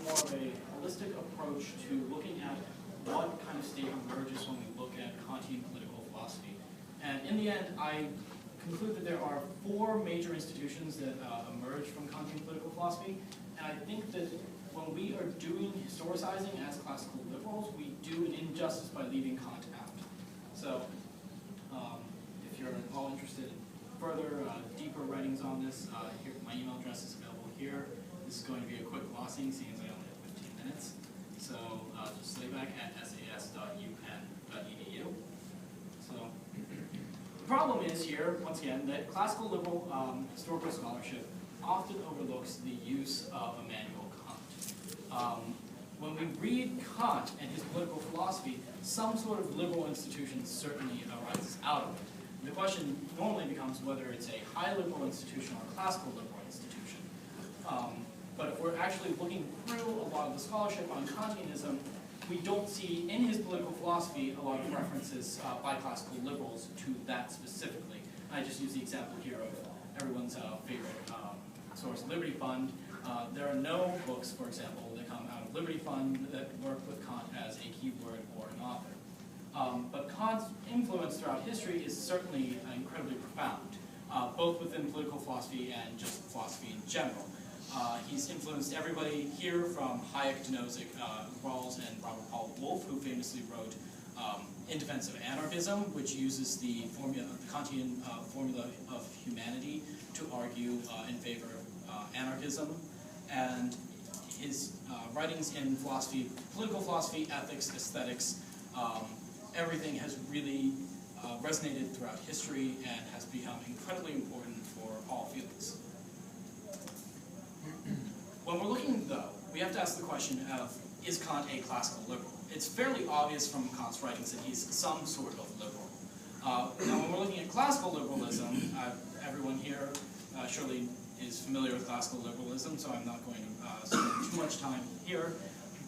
more of a holistic approach to looking at what kind of state emerges when we look at Kantian political philosophy. And in the end, I conclude that there are four major institutions that emerge from Kantian political philosophy. And I think that when we are doing historicizing as classical liberals, we do an injustice by leaving Kant out. So if you're all interested in further, deeper writings on this, here, my email address is available here. This is going to be a quick glossing, seeing as I only have 15 minutes. So just slayback@sas.upenn.edu. So the problem is here, once again, that classical liberal historical scholarship often overlooks the use of Immanuel Kant. When we read Kant and his political philosophy, some sort of liberal institution certainly arises out of it. The question normally becomes whether it's a high liberal institution or a classical liberal institution. But if we're actually looking through a lot of the scholarship on Kantianism, we don't see in his political philosophy a lot of references by classical liberals to that specifically. I just use the example here of everyone's favorite source, Liberty Fund. There are no books, for example, that come out of Liberty Fund that work with Kant as a keyword or an author. But Kant's influence throughout history is certainly incredibly profound, both within political philosophy and just philosophy in general. He's influenced everybody here from Hayek to Nozick, Rawls, and Robert Paul Wolff, who famously wrote In Defense of Anarchism, which uses the Kantian formula of humanity to argue in favor of anarchism. And his writings in philosophy, political philosophy, ethics, aesthetics, everything has really resonated throughout history and has become incredibly important for all fields. When we're looking, though, we have to ask the question of, is Kant a classical liberal? It's fairly obvious from Kant's writings that he's some sort of liberal. Now, when we're looking at classical liberalism, everyone here surely is familiar with classical liberalism, so I'm not going to spend too much time here,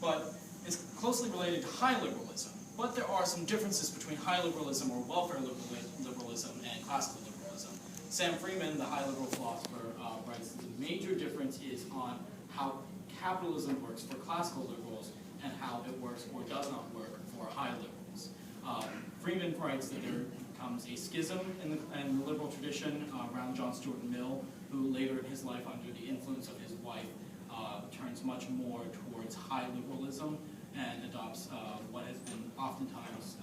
but it's closely related to high liberalism. But there are some differences between high liberalism or welfare liberalism and classical liberalism. Sam Freeman, the high liberal philosopher, writes that the major difference is on how capitalism works for classical liberals and how it works or does not work for high liberals. Freeman writes that there becomes a schism in the liberal tradition around John Stuart Mill, who later in his life, under the influence of his wife, turns much more towards high liberalism and adopts what has been oftentimes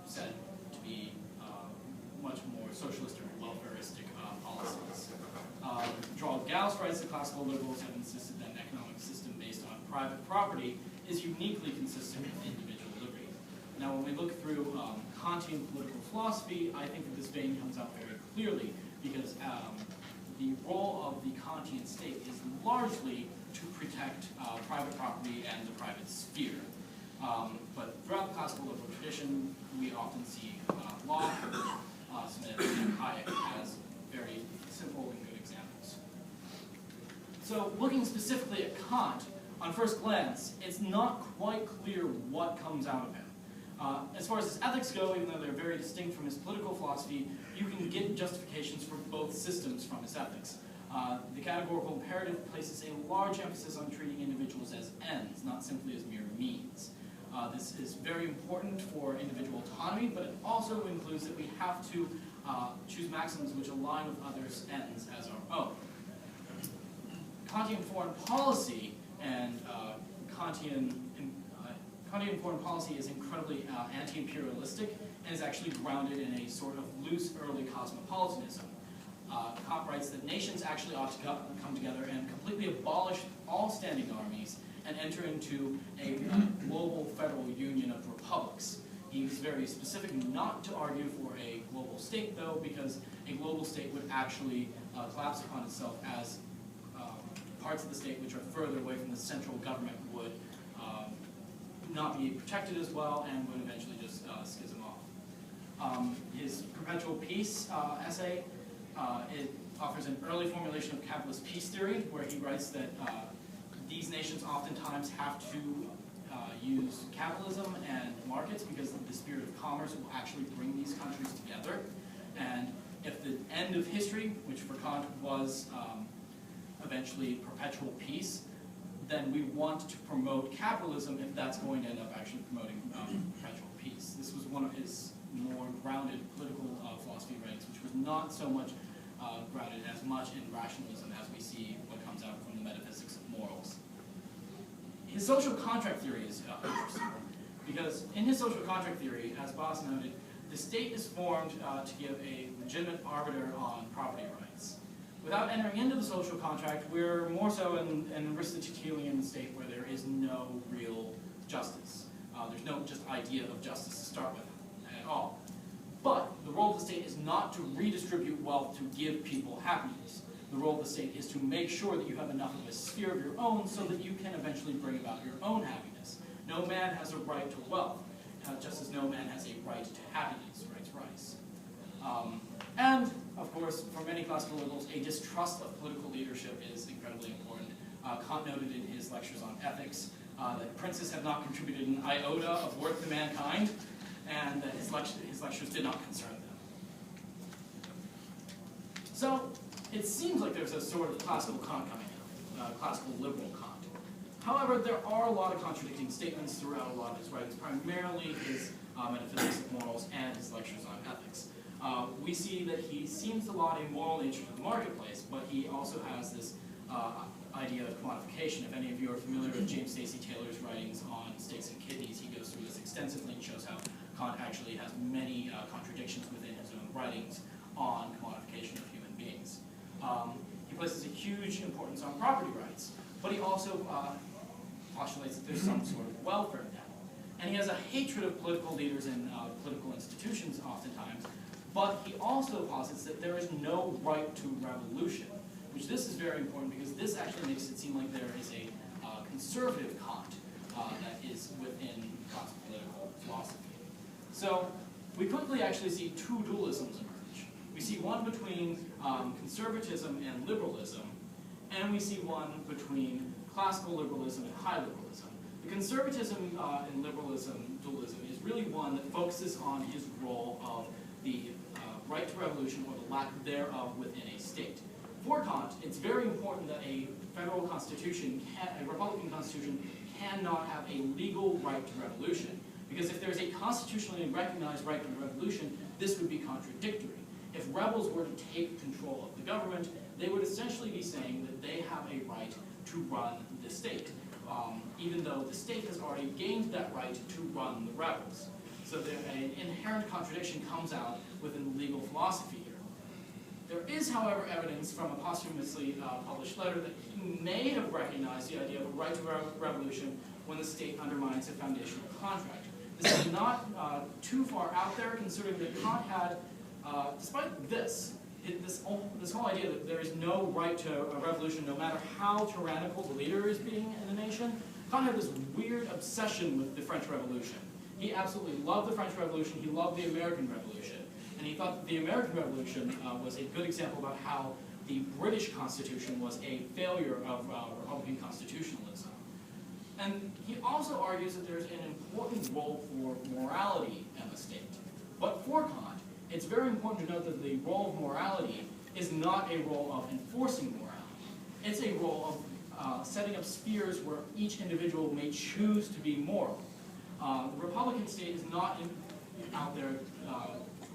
said to be much more socialist or welfaristic policies. Charles Gauss writes that classical liberals have insisted that an economic system based on private property is uniquely consistent with individual liberty. Now, when we look through Kantian political philosophy, I think that this vein comes out very clearly because the role of the Kantian state is largely to protect private property and the private sphere. But throughout the classical liberal tradition, we often see Locke, Smith, and Hayek as very simple and good examples. So looking specifically at Kant, on first glance, it's not quite clear what comes out of him. As far as his ethics go, even though they're very distinct from his political philosophy, you can get justifications for both systems from his ethics. The categorical imperative places a large emphasis on treating individuals as ends, not simply as mere means. This is very important for individual autonomy, but it also includes that we have to choose maxims which align with others' ends as our own. Kantian foreign policy and Kantian foreign policy is incredibly anti-imperialistic and is actually grounded in a sort of loose early cosmopolitanism. Kant writes that nations actually ought to come together and completely abolish all standing armies and enter into a global federal union of republics. He's very specific not to argue for a global state, though, because a global state would actually collapse upon itself as parts of the state which are further away from the central government would not be protected as well and would eventually just schism off. His Perpetual Peace essay, it offers an early formulation of capitalist peace theory, where he writes that these nations oftentimes have to use capitalism and markets because the spirit of commerce will actually bring these countries together. And if the end of history, which for Kant was eventually perpetual peace, then we want to promote capitalism if that's going to end up actually promoting perpetual peace. This was one of his more grounded political philosophy writings, which was not so much grounded as much in rationalism as we see what comes out from the metaphysics of morals. His social contract theory is interesting, because in his social contract theory, as Boss noted, the state is formed to give a legitimate arbiter on property rights. Without entering into the social contract, we're more so in an Aristotelian state where there is no real justice. There's no just idea of justice to start with at all. But the role of the state is not to redistribute wealth to give people happiness. The role of the state is to make sure that you have enough of a sphere of your own so that you can eventually bring about your own happiness. No man has a right to wealth, just as no man has a right to happiness, writes Rice. And, of course, for many classical liberals, a distrust of political leadership is incredibly important. Kant noted in his lectures on ethics that princes have not contributed an iota of worth to mankind, and that his lectures did not concern them. So, it seems like there's a sort of classical Kant coming out, classical liberal Kant. However, there are a lot of contradicting statements throughout a lot of his writings, primarily his metaphysics of morals and his lectures on ethics. We see that he seems to laud a moral nature to the marketplace, but he also has this idea of commodification. If any of you are familiar with James Stacey Taylor's writings on steaks and kidneys, he goes through this extensively and shows how Kant actually has many contradictions within his own writings on commodification of human beings. He places a huge importance on property rights, but he also postulates that there's some sort of welfare net. And he has a hatred of political leaders and political institutions oftentimes, but he also posits that there is no right to revolution, which this is very important because this actually makes it seem like there is a conservative Kant that is within Kant's political philosophy. So we quickly actually see two dualisms emerge. We see one between conservatism and liberalism, and we see one between classical liberalism and high liberalism. The conservatism and liberalism dualism is really one that focuses on his role of the right to revolution or the lack thereof within a state. For Kant, it's very important that a federal constitution, a republican constitution, cannot have a legal right to revolution. Because if there's a constitutionally recognized right to revolution, this would be contradictory. If rebels were to take control of the government, they would essentially be saying that they have a right to run the state, even though the state has already gained that right to run the rebels. So an inherent contradiction comes out within legal philosophy here. There is, however, evidence from a posthumously published letter that he may have recognized the idea of a right to revolution when the state undermines a foundational contract. This is not too far out there, considering that Kant had, despite this whole idea that there is no right to a revolution no matter how tyrannical the leader is being in the nation, Kant had this weird obsession with the French Revolution. He absolutely loved the French Revolution, he loved the American Revolution, and he thought that the American Revolution was a good example about how the British Constitution was a failure of Republican constitutionalism. And he also argues that there's an important role for morality in the state. But for Kant, it's very important to note that the role of morality is not a role of enforcing morality. It's a role of setting up spheres where each individual may choose to be moral. The Republican state is not out there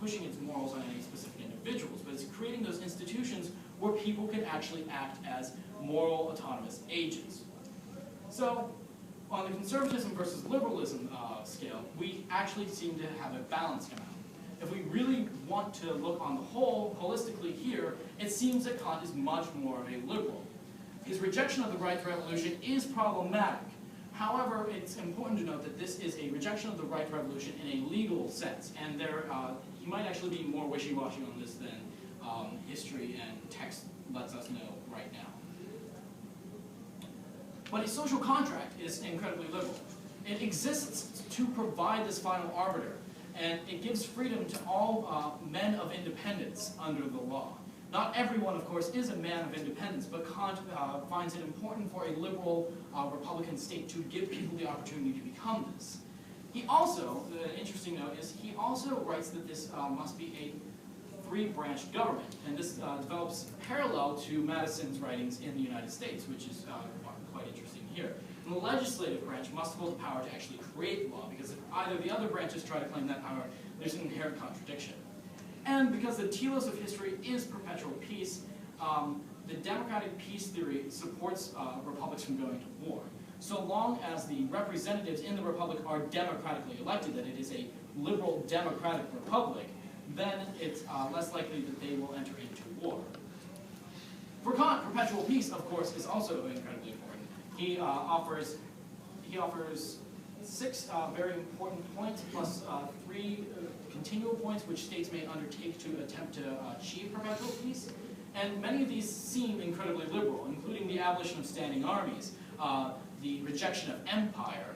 pushing its morals on any specific individuals, but it's creating those institutions where people can actually act as moral autonomous agents. So, on the conservatism versus liberalism scale, we actually seem to have a balance come out. If we really want to look on the whole, holistically here, it seems that Kant is much more of a liberal. His rejection of the right to revolution is problematic. However, it's important to note that this is a rejection of the right to revolution in a legal sense, and he might actually be more wishy-washy on this than history and text lets us know right now. But a social contract is incredibly liberal. It exists to provide this final arbiter, and it gives freedom to all men of independence under the law. Not everyone, of course, is a man of independence, but Kant finds it important for a liberal Republican state to give people the opportunity to become this. He also, the interesting note is, he also writes that this must be a three-branch government, and this develops parallel to Madison's writings in the United States, which is quite interesting here. And the legislative branch must hold the power to actually create the law, because if either the other branches try to claim that power, there's an inherent contradiction. And because the telos of history is perpetual peace, the democratic peace theory supports republics from going to war. So long as the representatives in the republic are democratically elected, that it is a liberal democratic republic, then it's less likely that they will enter into war. For Kant, perpetual peace, of course, is also incredibly important. He offers 6 very important points, plus 3 continual points which states may undertake to attempt to achieve perpetual peace. And many of these seem incredibly liberal, including the abolition of standing armies, the rejection of empire,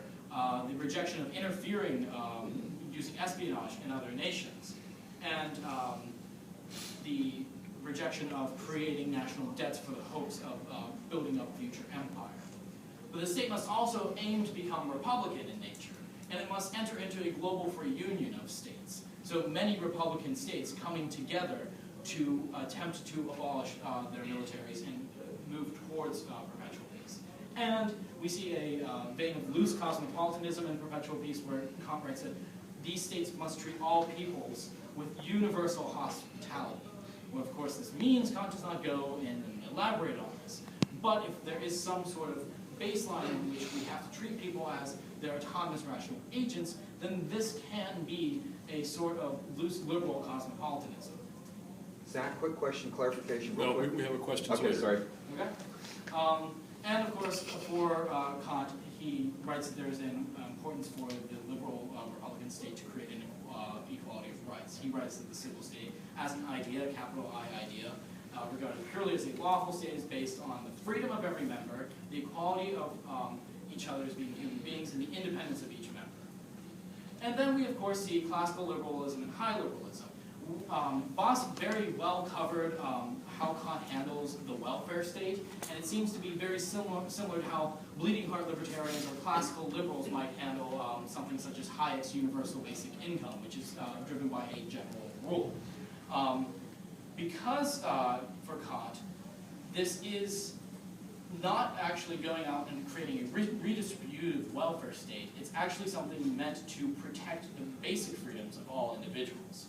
the rejection of interfering using espionage in other nations, and the rejection of creating national debts for the hopes of building up future empire. But the state must also aim to become republican in nature, and it must enter into a global free union of states. So many republican states coming together to attempt to abolish their militaries and move towards perpetual peace. And we see a vein of loose cosmopolitanism in perpetual peace, where Kant writes that these states must treat all peoples with universal hospitality. What of course this means, Kant does not go and elaborate on this. But if there is some sort of baseline in which we have to treat people as their autonomous rational agents, then this can be a sort of loose liberal cosmopolitanism. Zach, quick question, clarification. No, we have a question Okay, later. sorry. Okay. And of course, for Kant, he writes that there is an importance for the liberal Republican state to create an equality of rights. He writes that the civil state, as an idea, capital I idea, regarded purely as a lawful state, is based on the freedom of every member, the equality of each other as being human beings, and the independence of each member. And then we, of course, see classical liberalism and high liberalism. Boss very well covered how Kant handles the welfare state, and it seems to be very similar to how bleeding heart libertarians or classical liberals might handle something such as Hayek's universal basic income, which is driven by a general rule. Because for Kant, this is not actually going out and creating a redistributive welfare state. It's actually something meant to protect the basic freedoms of all individuals.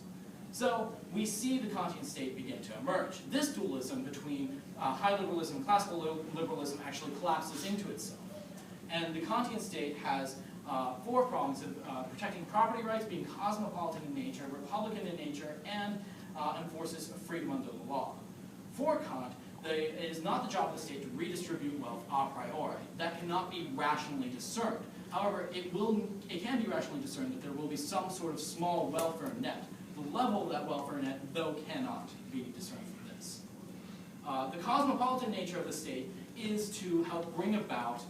So we see the Kantian state begin to emerge. This dualism between high liberalism and classical liberalism actually collapses into itself. And the Kantian state has 4 prongs of protecting property rights, being cosmopolitan in nature, republican in nature, and enforces freedom under the law. For Kant, it is not the job of the state to redistribute wealth a priori. That cannot be rationally discerned. However, it can be rationally discerned that there will be some sort of small welfare net. The level of that welfare net, though, cannot be discerned from this. The cosmopolitan nature of the state is to help bring about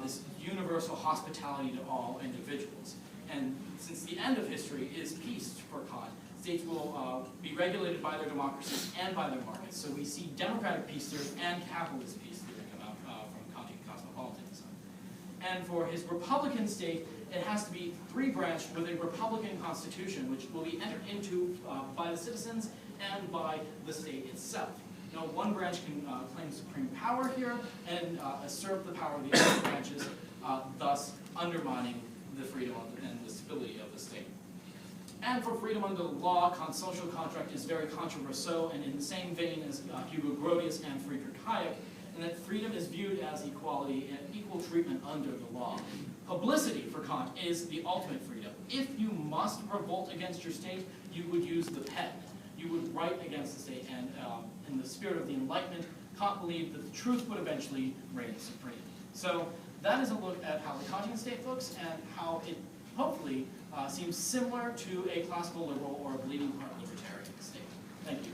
this universal hospitality to all individuals. And since the end of history is peace for Kant, states will be regulated by their democracies and by their markets. So we see democratic peace theory and capitalist peace theory come out from Kantian cosmopolitanism. And for his republican state, it has to be 3-branched with a republican constitution, which will be entered into by the citizens and by the state itself. Now, one branch can claim supreme power here and usurp the power of the other branches, thus undermining the freedom and the stability of the state. And for freedom under the law, Kant's social contract is very controversial, and in the same vein as Hugo Grotius and Friedrich Hayek, in that freedom is viewed as equality and equal treatment under the law. Publicity for Kant is the ultimate freedom. If you must revolt against your state, you would use the pen. You would write against the state, and in the spirit of the Enlightenment, Kant believed that the truth would eventually reign supreme. So that is a look at how the Kantian state looks and how it hopefully seems similar to a classical liberal or a bleeding heart libertarian state. Thank you.